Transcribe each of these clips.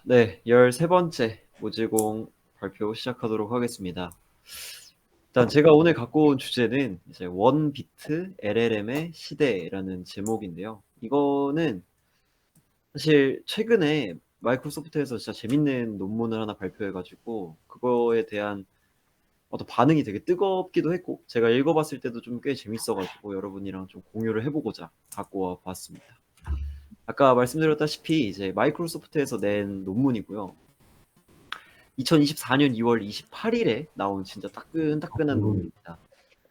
네. 13번째 모질공 발표 시작하도록 하겠습니다. 일단 제가 오늘 갖고 온 주제는 이제 원 비트 LLM의 시대라는 제목인데요. 이거는 사실 최근에 마이크로소프트에서 진짜 재밌는 논문을 하나 발표해 가지고 그거에 대한 어떤 반응이 되게 뜨겁기도 했고 제가 읽어봤을 때도 좀 꽤 재밌어 가지고 여러분이랑 좀 공유를 해 보고자 갖고 와 봤습니다. 아까 말씀드렸다시피 이제 마이크로소프트에서 낸 논문이고요. 2024년 2월 28일에 나온 진짜 따끈따끈한 음, 논문입니다.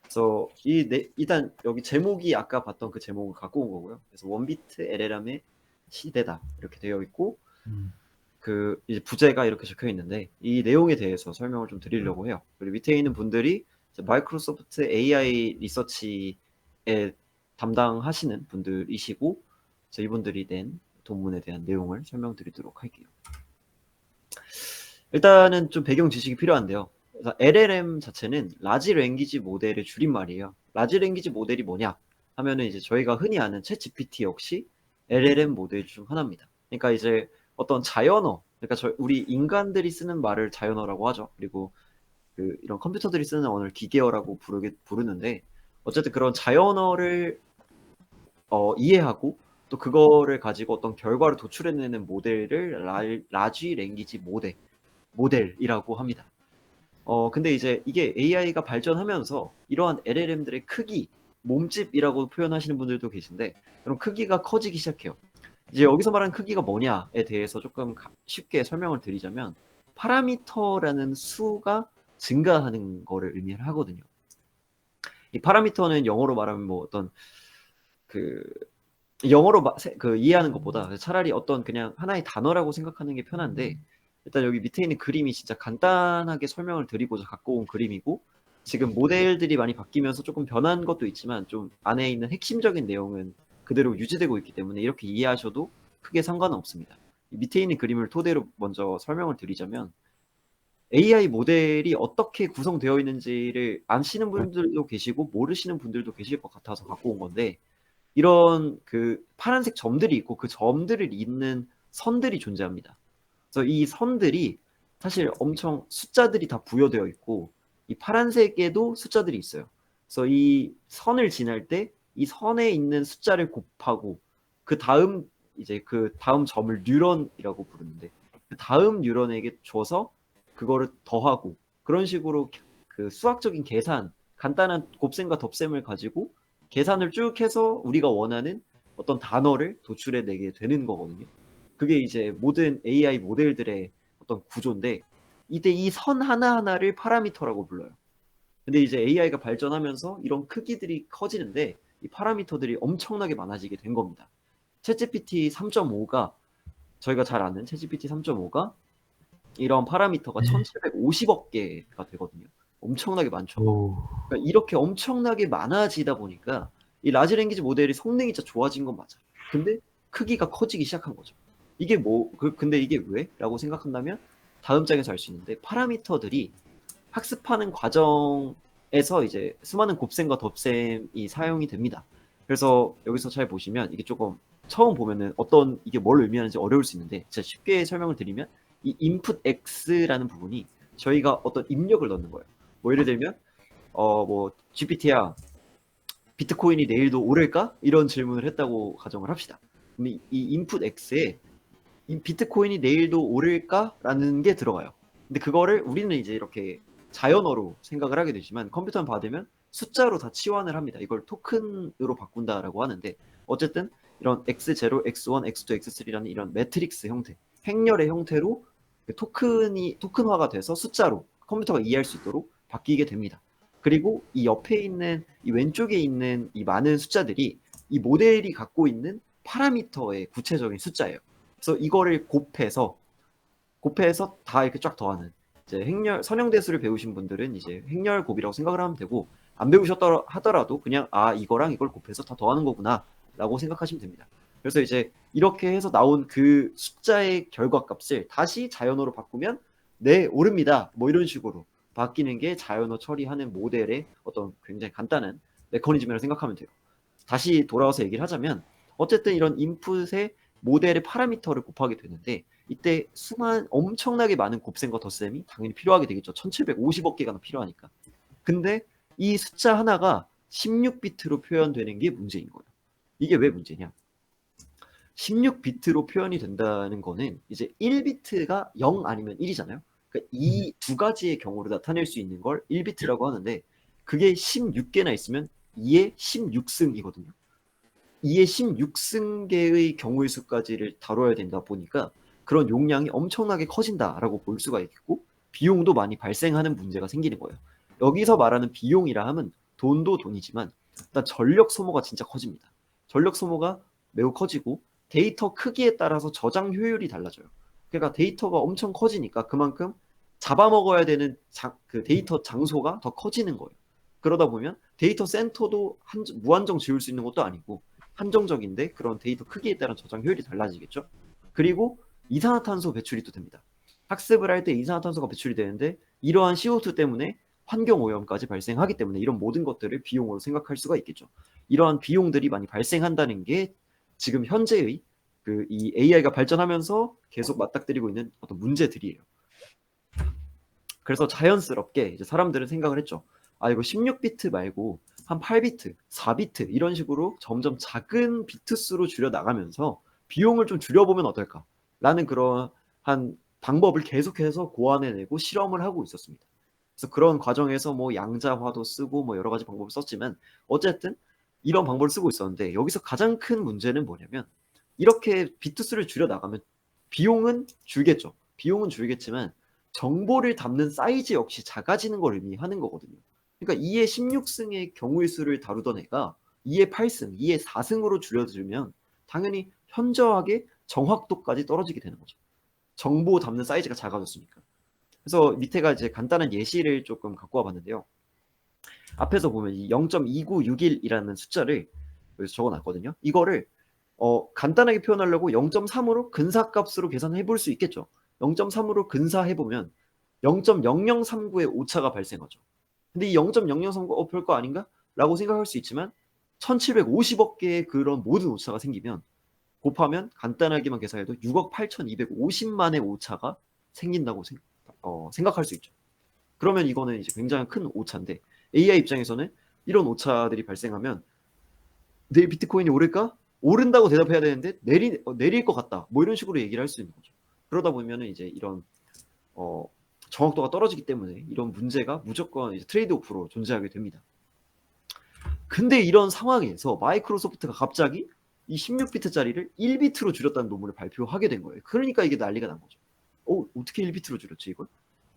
그래서 일단 여기 제목이 아까 봤던 그 제목을 갖고 온 거고요. 그래서 원비트 LLM의 시대다 이렇게 되어 있고 음, 그 이제 부제가 이렇게 적혀 있는데 이 내용에 대해서 설명을 좀 드리려고 해요. 그리고 밑에 있는 분들이 이제 마이크로소프트 AI 리서치에 담당하시는 분들이시고 이분들이 낸 논문에 대한 내용을 설명드리도록 할게요. 일단은 좀 배경 지식이 필요한데요. 그래서 LLM 자체는 라지 랭귀지 모델의 줄임말이에요. 라지 랭귀지 모델이 뭐냐 하면은 이제 저희가 흔히 아는 챗 GPT 역시 LLM 모델 중 하나입니다. 그러니까 이제 어떤 자연어, 그러니까 우리 인간들이 쓰는 말을 자연어라고 하죠. 그리고 이런 컴퓨터들이 쓰는 언어를 기계어라고 부르는데 어쨌든 그런 자연어를 이해하고 또 그거를 가지고 어떤 결과를 도출해내는 모델을 라지 랭귀지 모델이라고 합니다. 근데 이제 이게 AI가 발전하면서 이러한 LLM들의 크기, 몸집이라고 표현하시는 분들도 계신데, 그럼 크기가 커지기 시작해요. 이제 여기서 말하는 크기가 뭐냐에 대해서 조금 쉽게 설명을 드리자면, 파라미터라는 수가 증가하는 거를 의미를 하거든요. 이 파라미터는 영어로 말하면 뭐 어떤 그 영어로 이해하는 것보다 차라리 어떤 그냥 하나의 단어라고 생각하는 게 편한데 일단 여기 밑에 있는 그림이 진짜 간단하게 설명을 드리고자 갖고 온 그림이고 지금 모델들이 많이 바뀌면서 조금 변한 것도 있지만 좀 안에 있는 핵심적인 내용은 그대로 유지되고 있기 때문에 이렇게 이해하셔도 크게 상관은 없습니다. 밑에 있는 그림을 토대로 먼저 설명을 드리자면 AI 모델이 어떻게 구성되어 있는지를 아시는 분들도 계시고 모르시는 분들도 계실 것 같아서 갖고 온 건데 이런 파란색 점들이 있고 그 점들을 잇는 선들이 존재합니다. 그래서 이 선들이 사실 엄청 숫자들이 다 부여되어 있고 이 파란색에도 숫자들이 있어요. 그래서 이 선을 지날 때 이 선에 있는 숫자를 곱하고 그 다음 이제 그 다음 점을 뉴런이라고 부르는데 그 다음 뉴런에게 줘서 그거를 더하고 그런 식으로 그 수학적인 계산 간단한 곱셈과 덧셈을 가지고 계산을 쭉 해서 우리가 원하는 어떤 단어를 도출해내게 되는 거거든요. 그게 이제 모든 AI 모델들의 어떤 구조인데 이때 이 선 하나하나를 파라미터라고 불러요. 근데 이제 AI가 발전하면서 이런 크기들이 커지는데 이 파라미터들이 엄청나게 많아지게 된 겁니다. 챗GPT 3.5가 저희가 잘 아는 챗GPT 3.5가 이런 파라미터가 네. 1750억 개가 되거든요. 엄청나게 많죠. 오, 그러니까 이렇게 엄청나게 많아지다 보니까 이 라지 랭귀지 모델이 성능이 진짜 좋아진 건 맞아요. 근데 크기가 커지기 시작한 거죠. 이게 근데 이게 왜? 라고 생각한다면 다음 장에서 알 수 있는데 파라미터들이 학습하는 과정에서 이제 수많은 곱셈과 덧셈이 사용이 됩니다. 그래서 여기서 잘 보시면 이게 조금 처음 보면은 이게 뭘 의미하는지 어려울 수 있는데 제가 쉽게 설명을 드리면 이 input x라는 부분이 저희가 어떤 입력을 넣는 거예요. 뭐 예를 들면 뭐 GPT야 비트코인이 내일도 오를까? 이런 질문을 했다고 가정을 합시다. 그럼 이 input x에 이 비트코인이 내일도 오를까라는 게 들어가요. 근데 그거를 우리는 이제 이렇게 자연어로 생각을 하게 되지만 컴퓨터는 받으면 숫자로 다 치환을 합니다. 이걸 토큰으로 바꾼다라고 하는데 어쨌든 이런 x0, x1, x2, x3라는 이런 매트릭스 형태, 행렬의 형태로 토큰화가 돼서 숫자로 컴퓨터가 이해할 수 있도록 바뀌게 됩니다. 그리고 이 옆에 있는 이 왼쪽에 있는 이 많은 숫자들이 이 모델이 갖고 있는 파라미터의 구체적인 숫자예요. 그래서 이거를 곱해서 다 이렇게 쫙 더하는 이제 선형대수를 배우신 분들은 이제 행렬곱이라고 생각을 하면 되고 안 배우셨다 하더라도 그냥 이거랑 이걸 곱해서 다 더하는 거구나라고 생각하시면 됩니다. 그래서 이제 이렇게 해서 나온 그 숫자의 결과값을 다시 자연어로 바꾸면 네 오릅니다. 뭐 이런 식으로 바뀌는 게 자연어 처리하는 모델의 어떤 굉장히 간단한 메커니즘이라고 생각하면 돼요. 다시 돌아와서 얘기를 하자면 어쨌든 이런 인풋의 모델의 파라미터를 곱하게 되는데 이때 엄청나게 많은 곱셈과 덧셈이 당연히 필요하게 되겠죠. 1750억 개가 필요하니까. 근데 이 숫자 하나가 16비트로 표현되는 게 문제인 거예요. 이게 왜 문제냐? 16비트로 표현이 된다는 거는 이제 1비트가 0 아니면 1이잖아요. 그러니까 이 두 가지의 경우를 나타낼 수 있는 걸 1비트라고 하는데 그게 16개나 있으면 2의 16승이거든요. 2의 16승계의 경우의 수까지를 다뤄야 된다 보니까 그런 용량이 엄청나게 커진다라고 볼 수가 있고 비용도 많이 발생하는 문제가 생기는 거예요. 여기서 말하는 비용이라 하면 돈도 돈이지만 일단 전력 소모가 진짜 커집니다. 전력 소모가 매우 커지고 데이터 크기에 따라서 저장 효율이 달라져요. 그러니까 데이터가 엄청 커지니까 그만큼 잡아먹어야 되는 그 데이터 장소가 더 커지는 거예요. 그러다 보면 데이터 센터도 무한정 지을 수 있는 것도 아니고 한정적인데 그런 데이터 크기에 따른 저장 효율이 달라지겠죠. 그리고 이산화탄소 배출이 또 됩니다. 학습을 할 때 이산화탄소가 배출이 되는데 이러한 CO2 때문에 환경오염까지 발생하기 때문에 이런 모든 것들을 비용으로 생각할 수가 있겠죠. 이러한 비용들이 많이 발생한다는 게 지금 현재의 이 AI가 발전하면서 계속 맞닥뜨리고 있는 어떤 문제들이에요. 그래서 자연스럽게 이제 사람들은 생각을 했죠. 아, 이거 16비트 말고 한 8비트, 4비트 이런 식으로 점점 작은 비트 수로 줄여 나가면서 비용을 좀 줄여보면 어떨까? 라는 그런 한 방법을 계속해서 고안해내고 실험을 하고 있었습니다. 그래서 그런 과정에서 뭐 양자화도 쓰고 뭐 여러 가지 방법을 썼지만 어쨌든 이런 방법을 쓰고 있었는데 여기서 가장 큰 문제는 뭐냐면 이렇게 비트 수를 줄여 나가면 비용은 줄겠죠. 비용은 줄겠지만 정보를 담는 사이즈 역시 작아지는 걸 의미하는 거거든요. 그러니까 2의 16승의 경우의 수를 다루던 애가 2의 8승, 2의 4승으로 줄여들면 당연히 현저하게 정확도까지 떨어지게 되는 거죠. 정보 담는 사이즈가 작아졌으니까. 그래서 밑에가 이제 간단한 예시를 조금 갖고 와봤는데요. 앞에서 보면 이 0.2961이라는 숫자를 여기서 적어놨거든요. 이거를 간단하게 표현하려고 0.3으로 근사값으로 계산해 볼 수 있겠죠. 0.3으로 근사해보면 0.0039의 오차가 발생하죠. 근데 이 0.0039 별거 아닌가? 라고 생각할 수 있지만 1750억 개의 그런 모든 오차가 생기면 곱하면 간단하게만 계산해도 6억 8250만의 오차가 생긴다고 생각할 수 있죠. 그러면 이거는 이제 굉장히 큰 오차인데 AI 입장에서는 이런 오차들이 발생하면 내일 비트코인이 오를까? 오른다고 대답해야 되는데 내릴 것 같다. 뭐 이런 식으로 얘기를 할 수 있는 거죠. 그러다 보면은 이제 이런 정확도가 떨어지기 때문에 이런 문제가 무조건 이제 트레이드오프로 존재하게 됩니다. 근데 이런 상황에서 마이크로소프트가 갑자기 이 16비트짜리를 1비트로 줄였다는 논문을 발표하게 된 거예요. 그러니까 이게 난리가 난 거죠. 어떻게 1비트로 줄였지 이걸?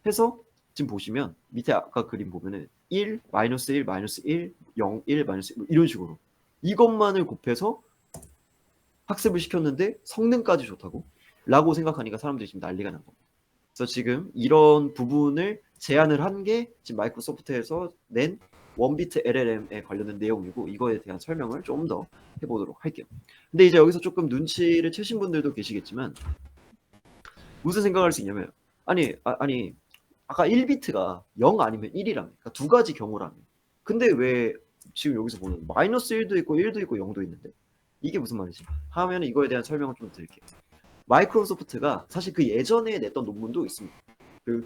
해서 지금 보시면 밑에 아까 그림 보면은 1, 마이너스 1, 마이너스 1, 0, 1, 마이너스 1 이런 식으로 이것만을 곱해서 학습을 시켰는데 성능까지 좋다고? 라고 생각하니까 사람들이 지금 난리가 난 겁니다. 그래서 지금 이런 부분을 제안을 한 게 지금 마이크로소프트에서 낸 원비트 LLM에 관련된 내용이고 이거에 대한 설명을 좀 더 해보도록 할게요. 근데 이제 여기서 조금 눈치를 채신 분들도 계시겠지만 무슨 생각을 할 수 있냐면 아니 아까 1비트가 0 아니면 1이라며 그러니까 두 가지 경우라며 근데 왜 지금 여기서 보면 마이너스 1도 있고 1도 있고 0도 있는데 이게 무슨 말이지? 하면 이거에 대한 설명을 좀 드릴게요. 마이크로소프트가 사실 그 예전에 냈던 논문도 있습니다.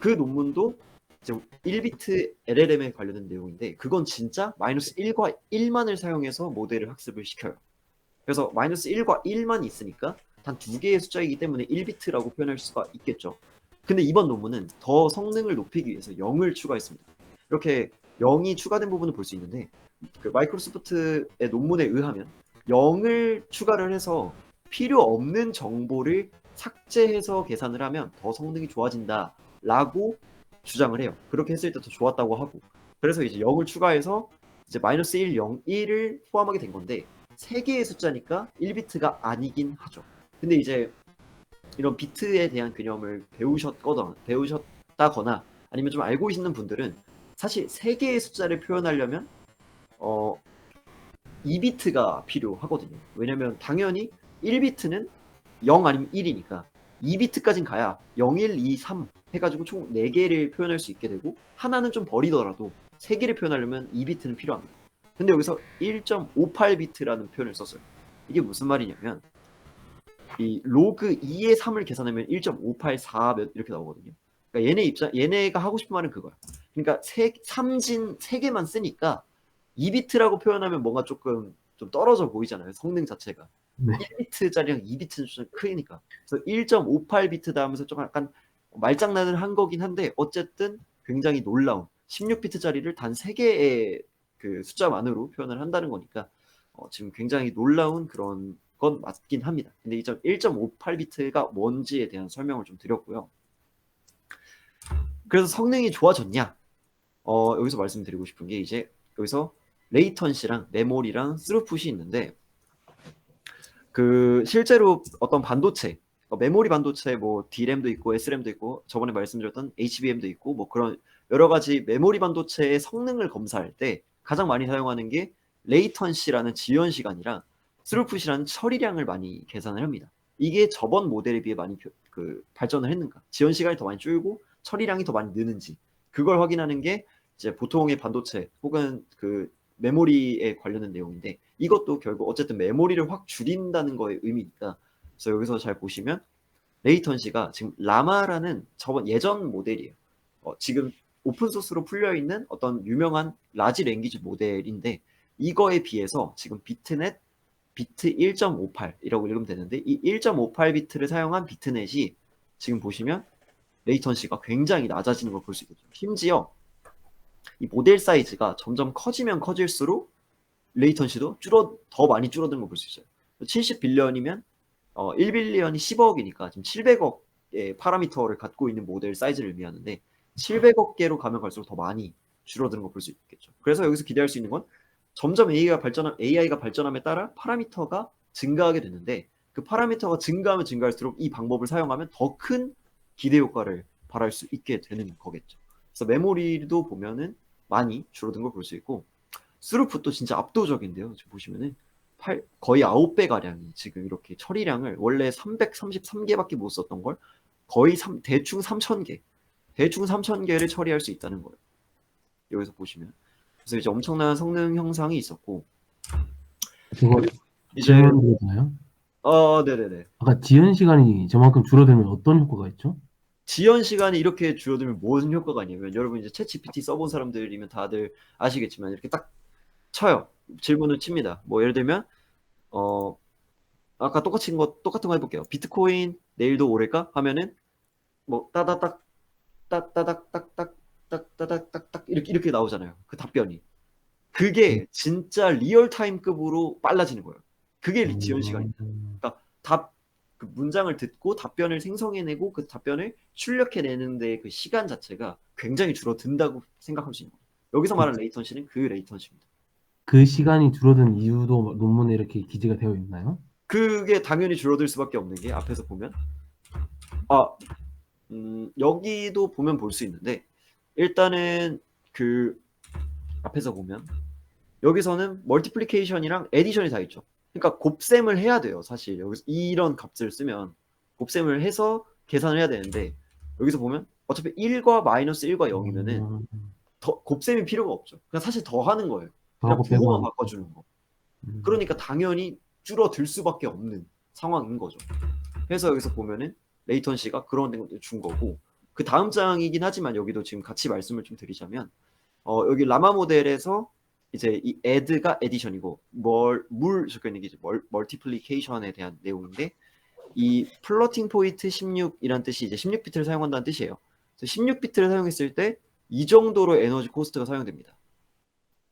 그 논문도 이제 1비트 LLM에 관련된 내용인데 그건 진짜 마이너스 1과 1만을 사용해서 모델을 학습을 시켜요. 그래서 마이너스 1과 1만 있으니까 단 두 개의 숫자이기 때문에 1비트라고 표현할 수가 있겠죠. 근데 이번 논문은 더 성능을 높이기 위해서 0을 추가했습니다. 이렇게 0이 추가된 부분을 볼 수 있는데 그 마이크로소프트의 논문에 의하면 0을 추가를 해서 필요 없는 정보를 삭제해서 계산을 하면 더 성능이 좋아진다라고 주장을 해요. 그렇게 했을 때 더 좋았다고 하고 그래서 이제 0을 추가해서 이제 마이너스 1, 0, 1을 포함하게 된 건데 3개의 숫자니까 1비트가 아니긴 하죠. 근데 이제 이런 비트에 대한 개념을 배우셨다거나 아니면 좀 알고 계시는 분들은 사실 3개의 숫자를 표현하려면 2비트가 필요하거든요. 왜냐면 당연히 1비트는 0 아니면 1이니까 2비트까지는 가야 0, 1, 2, 3 해가지고 총 4개를 표현할 수 있게 되고 하나는 좀 버리더라도 3개를 표현하려면 2비트는 필요합니다. 근데 여기서 1.58비트라는 표현을 썼어요. 이게 무슨 말이냐면 이 로그 2의 3을 계산하면 1.584 몇 이렇게 나오거든요. 그러니까 얘네가 하고 싶은 말은 그거야. 그러니까 3진 3개만 쓰니까 2비트라고 표현하면 뭔가 조금 좀 떨어져 보이잖아요. 성능 자체가. 네. 1비트짜리랑 2비트는 좀 크니까. 그래서 1.58비트다 하면서 좀 약간 말장난을 한 거긴 한데 어쨌든 굉장히 놀라운 16비트짜리를 단 3개의 그 숫자만으로 표현을 한다는 거니까 지금 굉장히 놀라운 그런 건 맞긴 합니다. 근데 이 1.58비트가 뭔지에 대한 설명을 좀 드렸고요. 그래서 성능이 좋아졌냐? 여기서 말씀드리고 싶은 게 이제 여기서 레이턴시랑 메모리랑 스루풋이 있는데 그 실제로 어떤 반도체 메모리 반도체 뭐 D램도 있고 SRAM도 있고 저번에 말씀드렸던 HBM도 있고 뭐 그런 여러 가지 메모리 반도체의 성능을 검사할 때 가장 많이 사용하는 게 레이턴시라는 지연 시간이랑 스루풋이라는 처리량을 많이 계산을 합니다. 이게 저번 모델에 비해 많이 발전을 했는가? 지연 시간이 더 많이 줄고 처리량이 더 많이 느는지 그걸 확인하는 게 이제 보통의 반도체 혹은 그 메모리에 관련된 내용인데 이것도 결국 어쨌든 메모리를 확 줄인다는 거의 의미니까 그래서 여기서 잘 보시면 레이턴시가 지금 라마라는 저번 예전 모델이에요. 지금 오픈소스로 풀려있는 어떤 유명한 라지 랭귀지 모델인데 이거에 비해서 지금 비트넷 비트 1.58이라고 읽으면 되는데 이 1.58비트를 사용한 비트넷이 지금 보시면 레이턴시가 굉장히 낮아지는 걸 볼 수 있거든요. 심지어 이 모델 사이즈가 점점 커지면 커질수록 레이턴시도 더 많이 줄어드는 걸 볼 수 있어요. 70빌리언이면 1빌리언이 10억이니까 지금 700억의 파라미터를 갖고 있는 모델 사이즈를 의미하는데 700억 개로 가면 갈수록 더 많이 줄어드는 걸 볼 수 있겠죠. 그래서 여기서 기대할 수 있는 건 점점 AI가 발전함에 따라 파라미터가 증가하게 되는데 그 파라미터가 증가하면 증가할수록 이 방법을 사용하면 더 큰 기대 효과를 발할 수 있게 되는 거겠죠. 그래서 메모리도 보면은 많이 줄어든 걸 볼 수 있고 스루풋도 진짜 압도적인데요. 지금 보시면은 거의 9배 가량이 지금 이렇게 처리량을 원래 333개밖에 못 썼던 걸 거의 대충 3,000개를 처리할 수 있다는 거예요. 여기서 보시면 그래서 이제 엄청난 성능 향상이 있었고 이거 이제 질문 드려도 되나요? 네네네. 아까 지연 시간이 저만큼 줄어들면 어떤 효과가 있죠? 지연 시간이 이렇게 줄어들면 무슨 효과가 있냐면 여러분 이제 챗 GPT 써본 사람들이면 다들 아시겠지만 이렇게 딱 쳐요. 질문을 칩니다. 뭐 예를 들면 어 아까 똑같은 거 해볼게요. 비트코인 내일도 오를까? 하면은 뭐 따다닥 따다닥 딱딱 따다닥 딱딱 이렇게 나오잖아요. 그 답변이. 그게 진짜 리얼타임급으로 빨라지는 거예요. 그게 지연 시간입니다. 음, 그러니까 그 문장을 듣고 답변을 생성해내고 그 답변을 출력해내는데 그 시간 자체가 굉장히 줄어든다고 생각할 수 있는 거예요. 여기서 그, 말하는 레이턴시는 그 레이턴시입니다. 그 시간이 줄어든 이유도 논문에 이렇게 기재가 되어 있나요? 그게 당연히 줄어들 수밖에 없는 게 앞에서 보면 아 여기도 보면 볼 수 있는데 일단은 그 앞에서 보면 여기서는 멀티플리케이션이랑 에디션이 다 있죠. 그러니까 곱셈을 해야 돼요. 사실 여기서 이런 값을 쓰면 곱셈을 해서 계산을 해야 되는데 여기서 보면 어차피 1과 마이너스 1과 0이면은 음, 더 곱셈이 필요가 없죠. 그냥 사실 더 하는 거예요. 그냥 더하고 빼고 부호만 하는 거. 바꿔주는 거. 음, 그러니까 당연히 줄어들 수밖에 없는 상황인 거죠. 그래서 여기서 보면은 레이턴시가 그런 데준 거고 그 다음 장이긴 하지만 여기도 지금 같이 말씀을 좀 드리자면 여기 라마 모델에서 이제 이 add가 addition이고 물 적혀 있는 게 이제 멀티플리케이션에 대한 내용인데 이 플로팅 포인트 16이란 뜻이 이제 16비트를 사용한다는 뜻이에요. 그래서 16비트를 사용했을 때 이 정도로 에너지 코스트가 사용됩니다.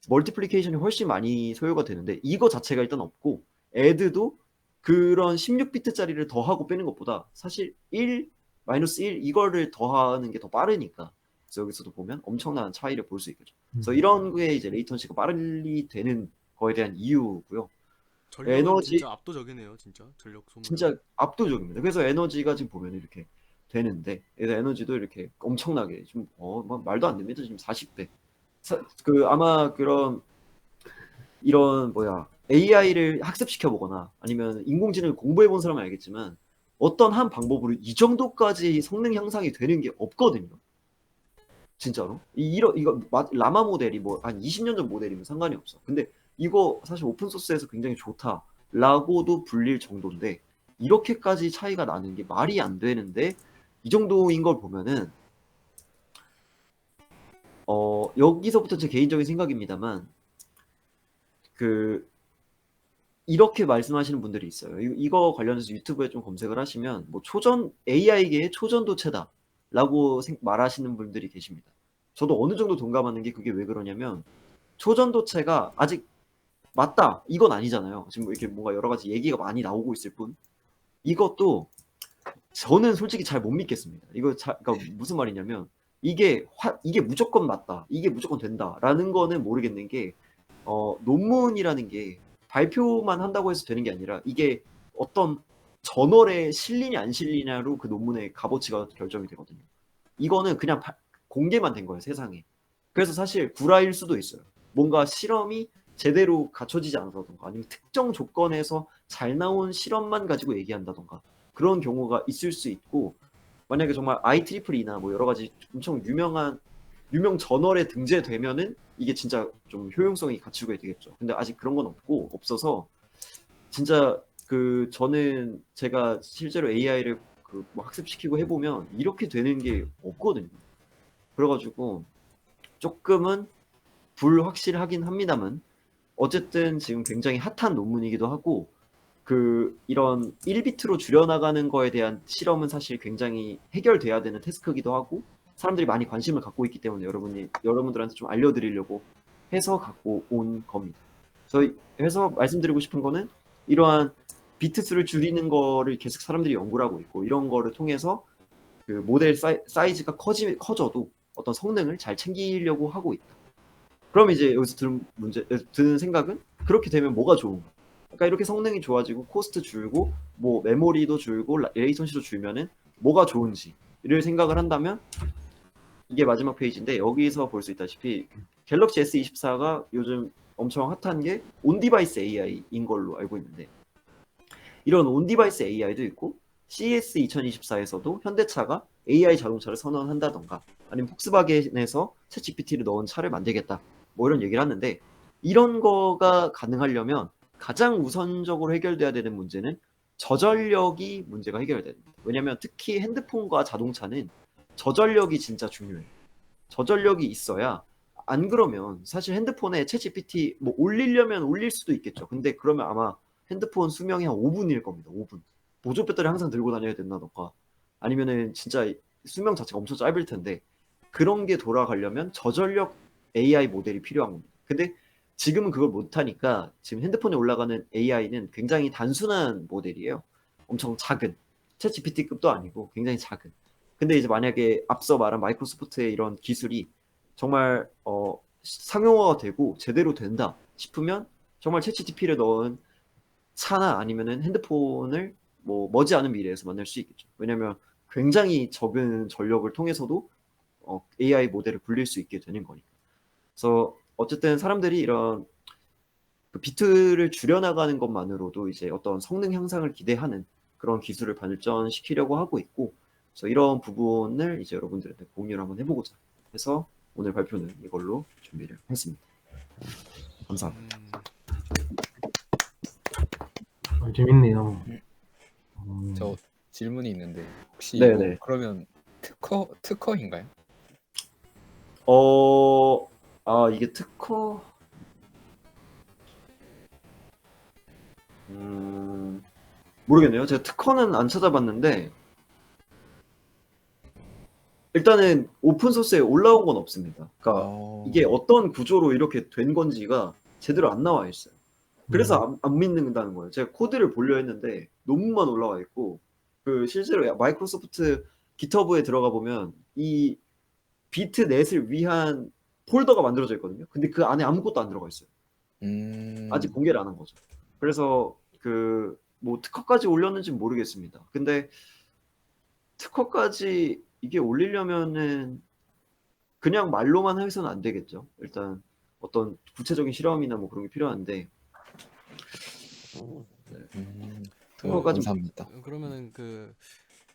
멀티플리케이션이 훨씬 많이 소요가 되는데 이거 자체가 일단 없고 add도 그런 16비트짜리를 더하고 빼는 것보다 사실 1 마이너스 1 이거를 더하는 게 더 빠르니까 그래서 여기서도 보면 엄청난 차이를 볼 수 있겠죠. 그래서 이런 게 이제 레이턴시가 빨리 되는 거에 대한 이유고요. 전력은 에너지 진짜 압도적이네요. 진짜 전력 소모량은. 진짜 압도적입니다. 그래서 에너지가 지금 보면 이렇게 되는데 그래서 에너지도 이렇게 엄청나게 지금 뭐 말도 안 됩니다. 지금 40배. 그 아마 그런 이런 뭐야 AI를 학습시켜 보거나 아니면 인공지능을 공부해 본 사람은 알겠지만 어떤 한 방법으로 이 정도까지 성능 향상이 되는 게 없거든요. 진짜로. 이거 라마 모델이 뭐 한 20년 전 모델이면 상관이 없어. 근데 이거 사실 오픈 소스에서 굉장히 좋다라고도 불릴 정도인데 이렇게까지 차이가 나는 게 말이 안 되는데 이 정도인 걸 보면은 여기서부터 제 개인적인 생각입니다만 그 이렇게 말씀하시는 분들이 있어요. 이거 관련해서 유튜브에 좀 검색을 하시면 뭐 초전 AI계의 초전도체다라고 말하시는 분들이 계십니다. 저도 어느 정도 동감하는 게 그게 왜 그러냐면 초전도체가 아직 맞다 이건 아니잖아요. 지금 이렇게 뭔가 여러 가지 얘기가 많이 나오고 있을 뿐 이것도 저는 솔직히 잘 못 믿겠습니다. 그러니까 무슨 말이냐면 이게 무조건 맞다, 이게 무조건 된다라는 거는 모르겠는 게 논문이라는 게 발표만 한다고 해서 되는 게 아니라 이게 어떤 저널에 실리냐 안 실리냐로 그 논문의 값어치가 결정이 되거든요. 이거는 그냥 공개만 된 거예요, 세상에. 그래서 사실 구라일 수도 있어요. 뭔가 실험이 제대로 갖춰지지 않았다던가 아니면 특정 조건에서 잘 나온 실험만 가지고 얘기한다던가 그런 경우가 있을 수 있고 만약에 정말 IEEE나 뭐 여러 가지 엄청 유명 저널에 등재되면은 이게 진짜 좀 효용성이 갖추게 되겠죠. 근데 아직 그런 건 없어서 진짜 저는 제가 실제로 AI를 뭐 학습시키고 해보면 이렇게 되는 게 없거든요. 그래가지고 조금은 불확실하긴 합니다만 어쨌든 지금 굉장히 핫한 논문이기도 하고 이런 1비트로 줄여나가는 거에 대한 실험은 사실 굉장히 해결돼야 되는 태스크이기도 하고 사람들이 많이 관심을 갖고 있기 때문에 여러분들한테 좀 알려드리려고 해서 갖고 온 겁니다. 그래서 말씀드리고 싶은 거는 이러한 비트 수를 줄이는 거를 계속 사람들이 연구를 하고 있고 이런 거를 통해서 그 모델 사이즈가 커져도 어떤 성능을 잘 챙기려고 하고 있다. 그럼 이제 여기서 드는 생각은 그렇게 되면 뭐가 좋은가? 그러니까 이렇게 성능이 좋아지고 코스트 줄고 뭐 메모리도 줄고 레이턴시도 줄면은 뭐가 좋은지를 생각을 한다면 이게 마지막 페이지인데 여기서 볼 수 있다시피 갤럭시 S24가 요즘 엄청 핫한 게 온디바이스 AI인 걸로 알고 있는데 이런 온디바이스 AI도 있고 CES 2024에서도 현대차가 AI 자동차를 선언한다던가 아니면 폭스바겐에서 챗GPT를 넣은 차를 만들겠다 뭐 이런 얘기를 하는데 이런 거가 가능하려면 가장 우선적으로 해결돼야 되는 문제는 저전력이 문제가 해결돼야 됩니다. 왜냐하면 특히 핸드폰과 자동차는 저전력이 진짜 중요해요. 저전력이 있어야 안 그러면 사실 핸드폰에 챗GPT 뭐 올리려면 올릴 수도 있겠죠. 근데 그러면 아마 핸드폰 수명이 한 5분일 겁니다. 5분. 보조 배터리 항상 들고 다녀야 된다던가 아니면은 진짜 수명 자체가 엄청 짧을 텐데 그런 게 돌아가려면 저전력 AI 모델이 필요한 겁니다. 근데 지금은 그걸 못하니까 지금 핸드폰에 올라가는 AI는 굉장히 단순한 모델이에요. 엄청 작은 챗GPT급도 아니고 굉장히 작은. 근데 이제 만약에 앞서 말한 마이크로소프트의 이런 기술이 정말 상용화가 되고 제대로 된다 싶으면 정말 챗GPT를 넣은 차나 아니면은 핸드폰을 뭐 머지않은 미래에서 만날 수 있겠죠. 왜냐면 굉장히 적은 전력을 통해서도 AI 모델을 굴릴 수 있게 되는 거니까. 그래서 어쨌든 사람들이 이런 비트를 줄여나가는 것만으로도 이제 어떤 성능 향상을 기대하는 그런 기술을 발전시키려고 하고 있고, 그래서 이런 부분을 이제 여러분들한테 공유를 한번 해보고자 해서 오늘 발표는 이걸로 준비를 했습니다. 감사합니다. 재밌네요. 저 질문이 있는데 혹시 네네. 이거 그러면 특허인가요? 이게 특허, 모르겠네요. 제가 특허는 안 찾아봤는데, 일단은 오픈소스에 올라온 건 없습니다. 그러니까 이게 어떤 구조로 이렇게 된 건지가 제대로 안 나와 있어요. 그래서 안 믿는다는 거예요. 제가 코드를 보려 했는데 논문만 올라와 있고 실제로 마이크로소프트 깃허브에 들어가 보면 이 비트넷을 위한 폴더가 만들어져 있거든요. 근데 그 안에 아무것도 안 들어가 있어요. 아직 공개를 안 한 거죠. 그래서 뭐 특허까지 올렸는지 모르겠습니다. 근데 특허까지 이게 올리려면은 그냥 말로만 해서는 안 되겠죠. 일단 어떤 구체적인 실험이나 뭐 그런 게 필요한데 특허까지 감사합니다. 그러면은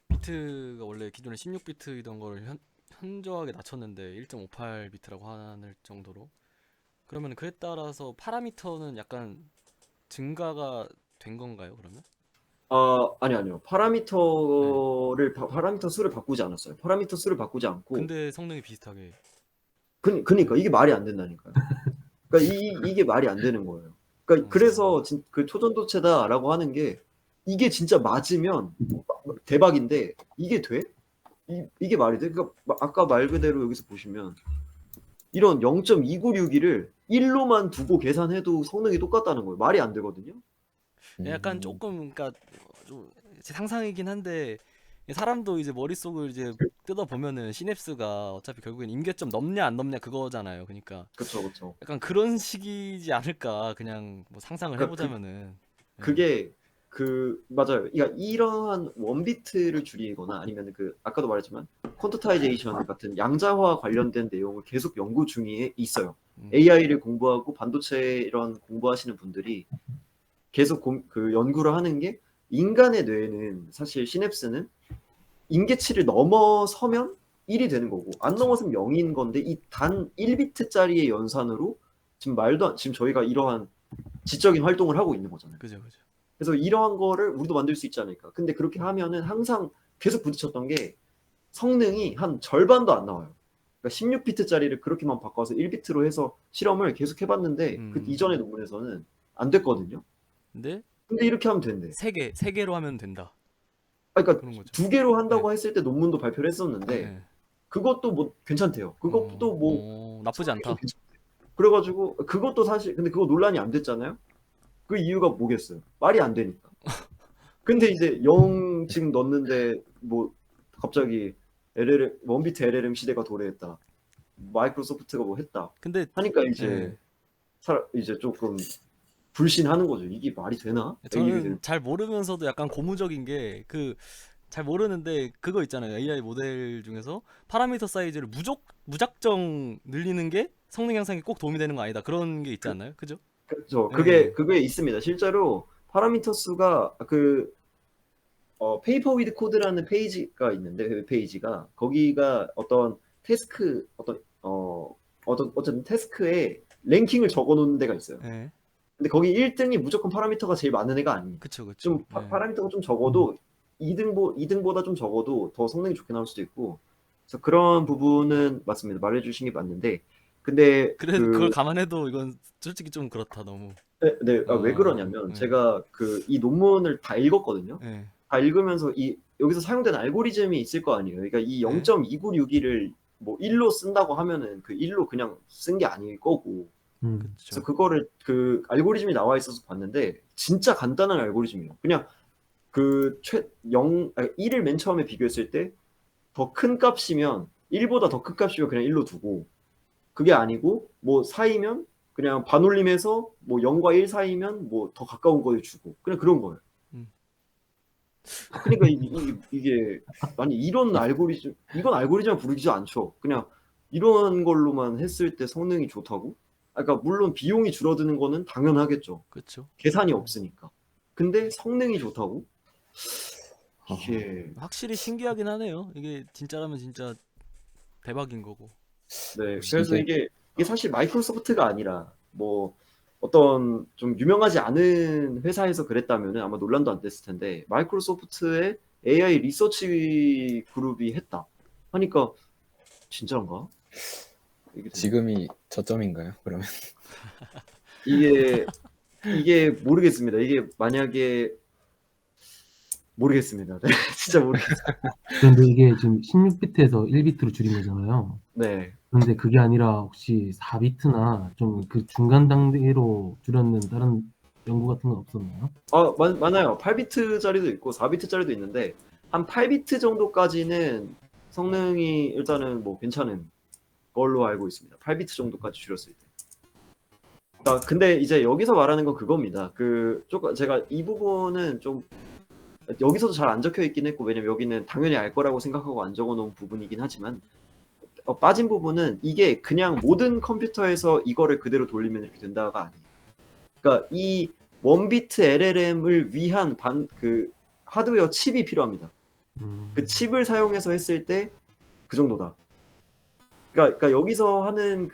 비트가 원래 기존에 16비트이던 거를 현저하게 낮췄는데 1.58비트라고 하는 정도로 그러면 그에 따라서 파라미터는 약간 증가가 된 건가요, 그러면? 아니요. 파라미터 수를 바꾸지 않았어요. 파라미터 수를 바꾸지 않고 근데 성능이 비슷하게. 그니까 이게 말이 안 된다니까요. 그러니까 이게 말이 안 되는 거예요. 그러니까 그래서 그 초전도체다라고 하는 게 이게 진짜 맞으면 대박인데 이게 돼? 이게 말이 돼? 그러니까 아까 말 그대로 여기서 보시면 이런 0.296을 1로만 두고 계산해도 성능이 똑같다는 거예요. 말이 안 되거든요. 약간 조금 그러니까 좀 제 상상이긴 한데 사람도 이제 머릿속을 이제 뜯어 보면은 시냅스가 어차피 결국엔 임계점 넘냐 안 넘냐 그거잖아요. 그러니까 그쵸. 약간 그런 식이지 않을까 그냥 뭐 상상을 그러니까 해보자면은. 예. 그게 맞아요. 그러니까 이러한 원비트를 줄이거나 아니면 아까도 말했지만 퀀터타이제이션 같은 양자화 관련된 내용을 계속 연구 중에 있어요. AI를 공부하고 반도체 이런 공부하시는 분들이 계속 연구를 하는 게 인간의 뇌는 사실 시냅스는 임계치를 넘어서면 1이 되는 거고 안 그쵸. 넘어서면 0인 건데 이 단 1비트짜리의 연산으로 지금 저희가 이러한 지적인 활동을 하고 있는 거잖아요. 그죠. 그래서 이러한 거를 우리도 만들 수 있지 않을까. 근데 그렇게 하면은 항상 계속 부딪혔던 게 성능이 한 절반도 안 나와요. 그러니까 16비트짜리를 그렇게만 바꿔서 1비트로 해서 실험을 계속 해봤는데 그 이전의 논문에서는 안 됐거든요. 근데 근데 이렇게 하면 된대. 세 개로 하면 된다. 그러니까 그런 거죠. 2개로 한다고 했을 때 논문도 발표를 했었는데 예. 그것도 뭐 괜찮대요. 그것도 뭐 나쁘지 성능이 좀 않다. 괜찮대. 그래가지고 그것도 사실 근데 그거 논란이 안 됐잖아요. 그 이유가 뭐겠어요? 말이 안 되니까. 근데 이제 0 지금 넣었는데 뭐 갑자기 원비트 LLM 시대가 도래했다. 마이크로소프트가 뭐 했다. 근데 하니까 예. 이제 조금 불신하는 거죠. 이게 말이 되나? 저는 잘 모르면서도 약간 고무적인 게 잘 모르는데 그거 있잖아요. AI 모델 중에서 파라미터 사이즈를 무작정 늘리는 게 성능 향상에 꼭 도움이 되는 거 아니다. 그런 게 있지 않나요? 그죠? 그렇죠. 예. 그게 있습니다. 실제로 파라미터 수가 페이퍼 위드 코드라는 페이지가 있는데 웹페이지가 거기가 어떤 어쨌든 태스크에 랭킹을 적어 놓는 데가 있어요. 예. 근데 거기 1등이 무조건 파라미터가 제일 많은 애가 아니에요. 그쵸. 좀 예. 파라미터가 좀 적어도 2등보다 좀 적어도 더 성능이 좋게 나올 수도 있고 그래서 그런 부분은 맞습니다. 말해주신 게 맞는데 근데 그걸 감안해도 이건 솔직히 좀 그렇다 너무. 네, 왜 그러냐면 예. 제가 이 논문을 다 읽었거든요. 예. 다 읽으면서 여기서 사용된 알고리즘이 있을 거 아니에요. 그러니까 이 네. 0.296을 뭐 1로 쓴다고 하면은 그 1로 그냥 쓴 게 아닐 거고. 그래서 그쵸. 그거를 알고리즘이 나와 있어서 봤는데 진짜 간단한 알고리즘이에요. 그냥 1을 맨 처음에 비교했을 때 더 큰 값이면 1보다 더 큰 값이면 그냥 1로 두고 그게 아니고 뭐 사이면 그냥 반올림해서 뭐 0과 1 사이면 뭐 더 가까운 거를 주고 그냥 그런 거예요. 그러니까 이게 아니 이건 알고리즘을 부르지 않죠. 그냥 이런 걸로만 했을 때 성능이 좋다고? 그러니까 물론 비용이 줄어드는 거는 당연하겠죠. 그쵸. 계산이 없으니까. 근데 성능이 좋다고? 이게 확실히 신기하긴 하네요. 이게 진짜라면 진짜 대박인 거고. 네. 혹시 그래서 이게 사실 마이크로소프트가 아니라 뭐 어떤 좀 유명하지 않은 회사에서 그랬다면은 아마 논란도 안 됐을 텐데 마이크로소프트의 AI 리서치 그룹이 했다 하니까 진짜인가? 이게 지금이 저점인가요? 그러면 이게 모르겠습니다. 이게 만약에 모르겠습니다. 네, 진짜 모르겠어요. 그런데 이게 지금 16비트에서 1비트로 줄인 거잖아요. 네. 그런데 그게 아니라 혹시 4비트나 좀 그 중간 단계로 줄였는 다른 연구 같은 건 없었나요? 많아요. 8비트짜리도 있고 4비트짜리도 있는데 한 8비트 정도까지는 성능이 일단은 뭐 괜찮은 걸로 알고 있습니다. 8비트 정도까지 줄였을 때. 근데 이제 여기서 말하는 건 그겁니다. 조금 제가 이 부분은 좀 여기서도 잘 안 적혀 있긴 했고 왜냐면 여기는 당연히 알 거라고 생각하고 안 적어 놓은 부분이긴 하지만 빠진 부분은 이게 그냥 모든 컴퓨터에서 이거를 그대로 돌리면 이렇게 된다가 아니에요. 그러니까 이 원비트 LLM을 위한 하드웨어 칩이 필요합니다. 그 칩을 사용해서 했을 때 그 정도다. 그러니까 여기서 하는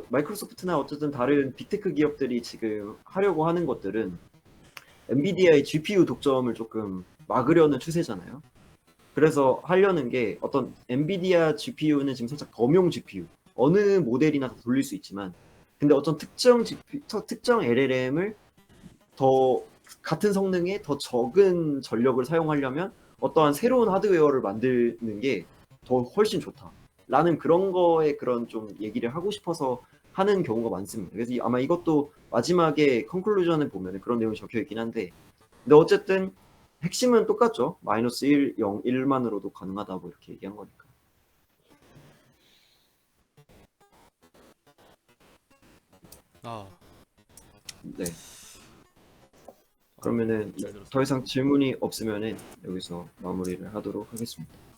마이크로소프트나 어쨌든 다른 빅테크 기업들이 지금 하려고 하는 것들은 엔비디아의 GPU 독점을 조금 막으려는 추세잖아요. 그래서 하려는 게 어떤 엔비디아 GPU는 지금 살짝 범용 GPU, 어느 모델이나 다 돌릴 수 있지만, 근데 어떤 특정 LLM을 더 같은 성능에 더 적은 전력을 사용하려면 어떠한 새로운 하드웨어를 만드는 게 더 훨씬 좋다라는 그런 거에 그런 좀 얘기를 하고 싶어서 하는 경우가 많습니다. 그래서 아마 이것도 마지막에 컨클루전을 보면 그런 내용이 적혀 있긴 한데, 근데 어쨌든 핵심은 똑같죠. 마이너스 1, 0, 1만으로도 가능하다고 이렇게 얘기한 거니까. 아, 네. 그러면은 잘 들었습니다. 더 이상 질문이 없으면은 여기서 마무리를 하도록 하겠습니다.